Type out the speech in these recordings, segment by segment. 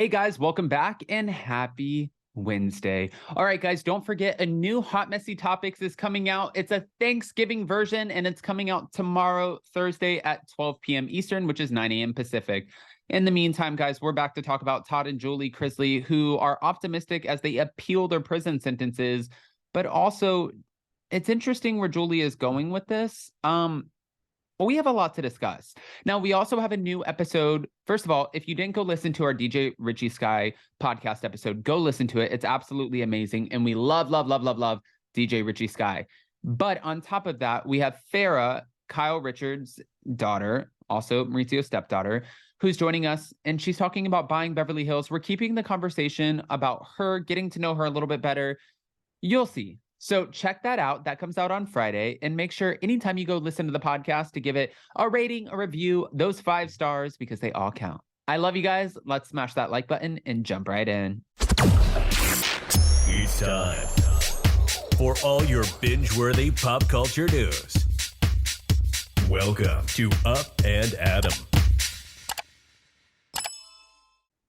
Hey guys, welcome back and happy Wednesday. All right, guys, don't forget a new Hot Messy Topics is coming out. It's a Thanksgiving version and it's coming out tomorrow, Thursday at 12 p.m. Eastern, which is 9 a.m. Pacific. In the meantime, guys, we're back to talk about Todd and Julie Chrisley, who are optimistic as they appeal their prison sentences, but also it's interesting where Julie is going with this. Well, we have a lot to discuss. Now, we also have a new episode. First of all, if you didn't go listen to our DJ Richie Sky podcast episode, go listen to it. It's absolutely amazing. And we love DJ Richie Sky. But on top of that, we have Farah, Kyle Richards' daughter, also Maurizio's stepdaughter, who's joining us. And she's talking about buying Beverly Hills. We're keeping the conversation about her, getting to know her a little bit better. You'll see. So check that out. That comes out on Friday. And make sure anytime you go listen to the podcast to give it a rating, a review, those 5 stars, because they all count. I love you guys. Let's smash that like button and jump right in. It's time for all your binge-worthy pop culture news. Welcome to Up and Adam.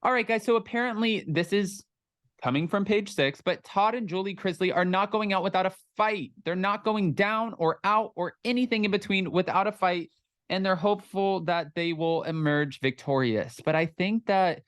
All right, guys. So apparently this is coming from page 6, but Todd and Julie Chrisley are not going out without a fight. They're not going down or out or anything in between without a fight, and they're hopeful that they will emerge victorious. But I think that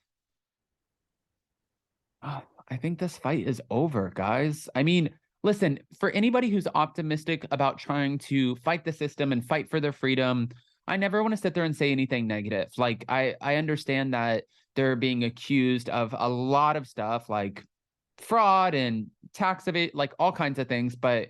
I think this fight is over, guys. I mean, listen, for anybody who's optimistic about trying to fight the system and fight for their freedom, I never want to sit there and say anything negative. Like, I understand that they're being accused of a lot of stuff like fraud and tax evasion, like all kinds of things. But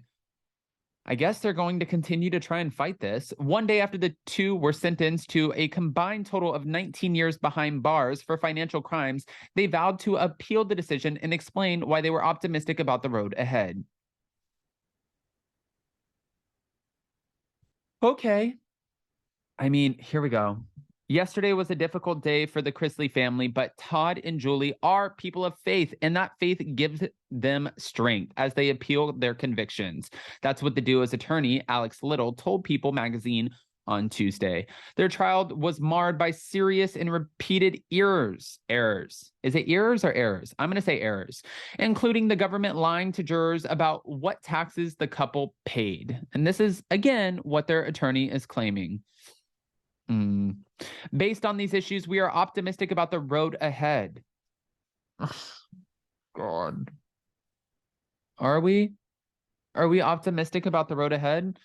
I guess they're going to continue to try and fight this. One day after the two were sentenced to a combined total of 19 years behind bars for financial crimes, they vowed to appeal the decision and explain why they were optimistic about the road ahead. Okay. I mean, here we go. Yesterday was a difficult day for the Chrisley family, but Todd and Julie are people of faith, and that faith gives them strength as they appeal their convictions. That's what the duo's attorney, Alex Little, told People magazine on Tuesday. Their trial was marred by serious and repeated errors. Is it errors or errors? I'm going to say errors, including the government lying to jurors about what taxes the couple paid. And this is, again, what their attorney is claiming. Based on these issues, we are optimistic about the road ahead. God. Are we? Are we optimistic about the road ahead?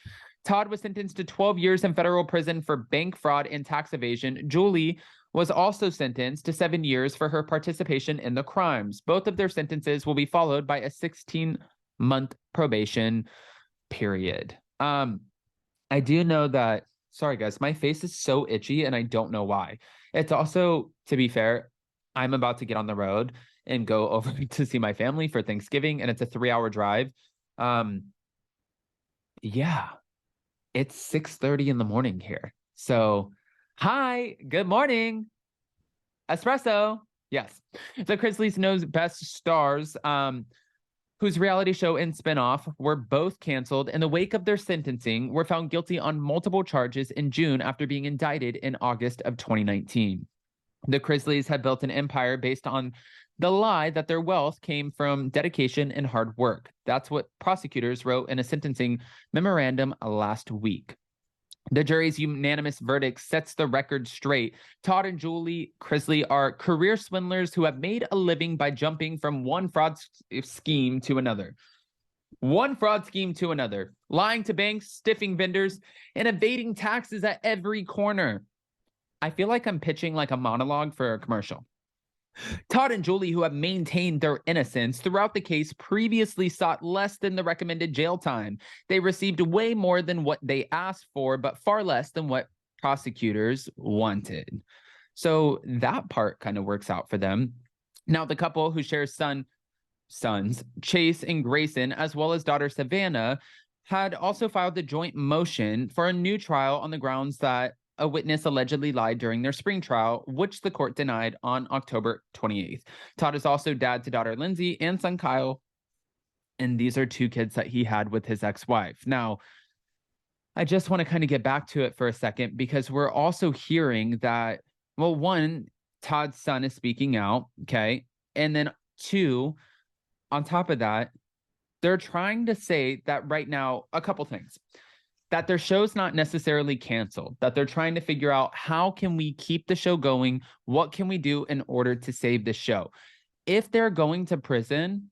Todd was sentenced to 12 years in federal prison for bank fraud and tax evasion. Julie was also sentenced to 7 years for her participation in the crimes. Both of their sentences will be followed by a 16-month probation period. I do know that. Sorry, guys, my face is so itchy and I don't know why. It's also, to be fair, I'm about to get on the road and go over to see my family for Thanksgiving, and it's a 3-hour drive. Yeah, it's 6:30 in the morning here. So, hi, good morning. Espresso. Yes. The Chrisleys knows best stars, whose reality show and spinoff were both canceled in the wake of their sentencing, were found guilty on multiple charges in June after being indicted in August of 2019. The Chrisleys had built an empire based on the lie that their wealth came from dedication and hard work. That's what prosecutors wrote in a sentencing memorandum last week. The jury's unanimous verdict sets the record straight. Todd and Julie Chrisley are career swindlers who have made a living by jumping from one fraud scheme to another. One fraud scheme to another, lying to banks, stiffing vendors, and evading taxes at every corner. I feel like I'm pitching like a monologue for a commercial. Todd and Julie, who have maintained their innocence throughout the case, previously sought less than the recommended jail time. They received way more than what they asked for, but far less than what prosecutors wanted. So that part kind of works out for them. Now, the couple who shares sons, Chase and Grayson, as well as daughter Savannah, had also filed the joint motion for a new trial on the grounds that a witness allegedly lied during their spring trial, which the court denied on October 28th. Todd is also dad to daughter Lindsay and son Kyle, and these are 2 kids that he had with his ex-wife. Now, I just want to kind of get back to it for a second, because we're also hearing that, well, one, Todd's son is speaking out. Okay. And then two, on top of that, they're trying to say that right now, a couple things, that their show's not necessarily canceled, that they're trying to figure out how can we keep the show going? What can we do in order to save the show? If they're going to prison,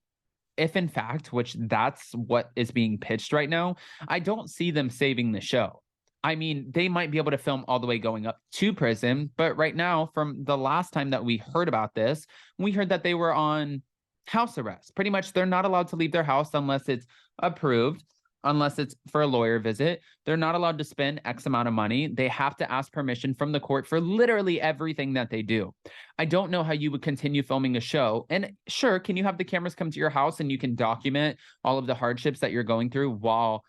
if in fact, which that's what is being pitched right now, I don't see them saving the show. I mean, they might be able to film all the way going up to prison, but right now, from the last time that we heard about this, we heard that they were on house arrest. Pretty much, they're not allowed to leave their house unless it's approved, unless it's for a lawyer visit. They're not allowed to spend X amount of money. They have to ask permission from the court for literally everything that they do. I don't know how you would continue filming a show. And sure, can you have the cameras come to your house and you can document all of the hardships that you're going through while,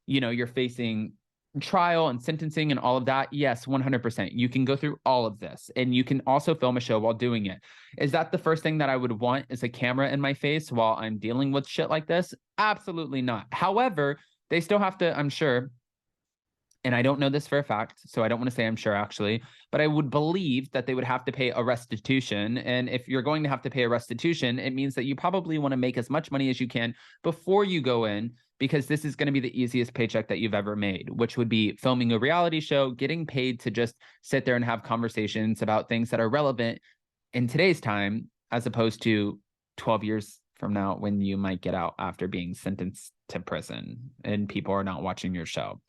you're facing trial and sentencing and all of that? Yes, 100%. You can go through all of this and you can also film a show while doing it. Is that the first thing that I would want, is a camera in my face while I'm dealing with shit like this? Absolutely not. However, they still have to, I'm sure, and I don't know this for a fact, so I don't want to say I'm sure actually, but I would believe that they would have to pay a restitution. And if you're going to have to pay a restitution, it means that you probably want to make as much money as you can before you go in, because this is going to be the easiest paycheck that you've ever made, which would be filming a reality show, getting paid to just sit there and have conversations about things that are relevant in today's time, as opposed to 12 years from now when you might get out after being sentenced to prison and people are not watching your show.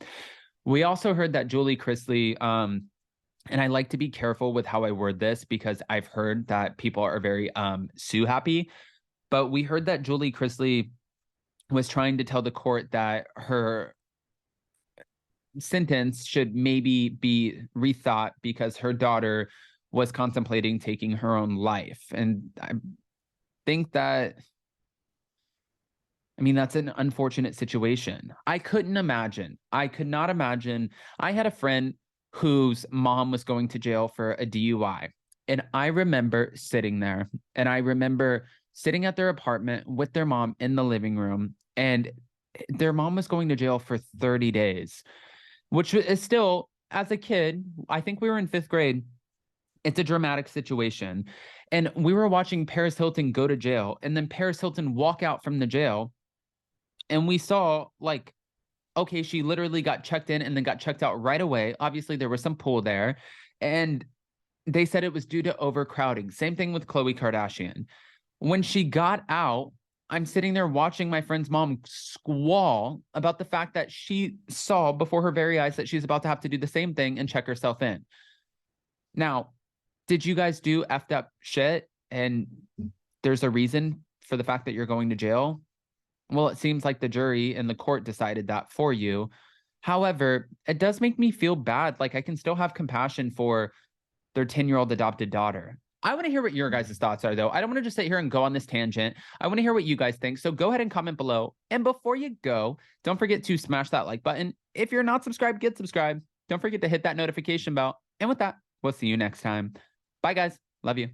We also heard that Julie Chrisley, and I like to be careful with how I word this because I've heard that people are very sue happy, but we heard that Julie Chrisley was trying to tell the court that her sentence should maybe be rethought because her daughter was contemplating taking her own life. And I think that, that's an unfortunate situation. I could not imagine. I had a friend whose mom was going to jail for a DUI. And I remember sitting there, and I remember sitting at their apartment with their mom in the living room, and their mom was going to jail for 30 days, which is still, as a kid, I think we were in 5th grade. It's a dramatic situation. And we were watching Paris Hilton go to jail and then Paris Hilton walk out from the jail. And we saw, like, okay, she literally got checked in and then got checked out right away. Obviously, there was some pool there. And they said it was due to overcrowding. Same thing with Khloe Kardashian. When she got out, I'm sitting there watching my friend's mom squall about the fact that she saw before her very eyes that she's about to have to do the same thing and check herself in. Now, did you guys do effed up shit and there's a reason for the fact that you're going to jail? Well, it seems like the jury and the court decided that for you. However, it does make me feel bad. Like, I can still have compassion for their 10-year-old adopted daughter. I want to hear what your guys' thoughts are, though. I don't want to just sit here and go on this tangent. I want to hear what you guys think. So go ahead and comment below. And before you go, don't forget to smash that like button. If you're not subscribed, get subscribed. Don't forget to hit that notification bell. And with that, we'll see you next time. Bye, guys. Love you.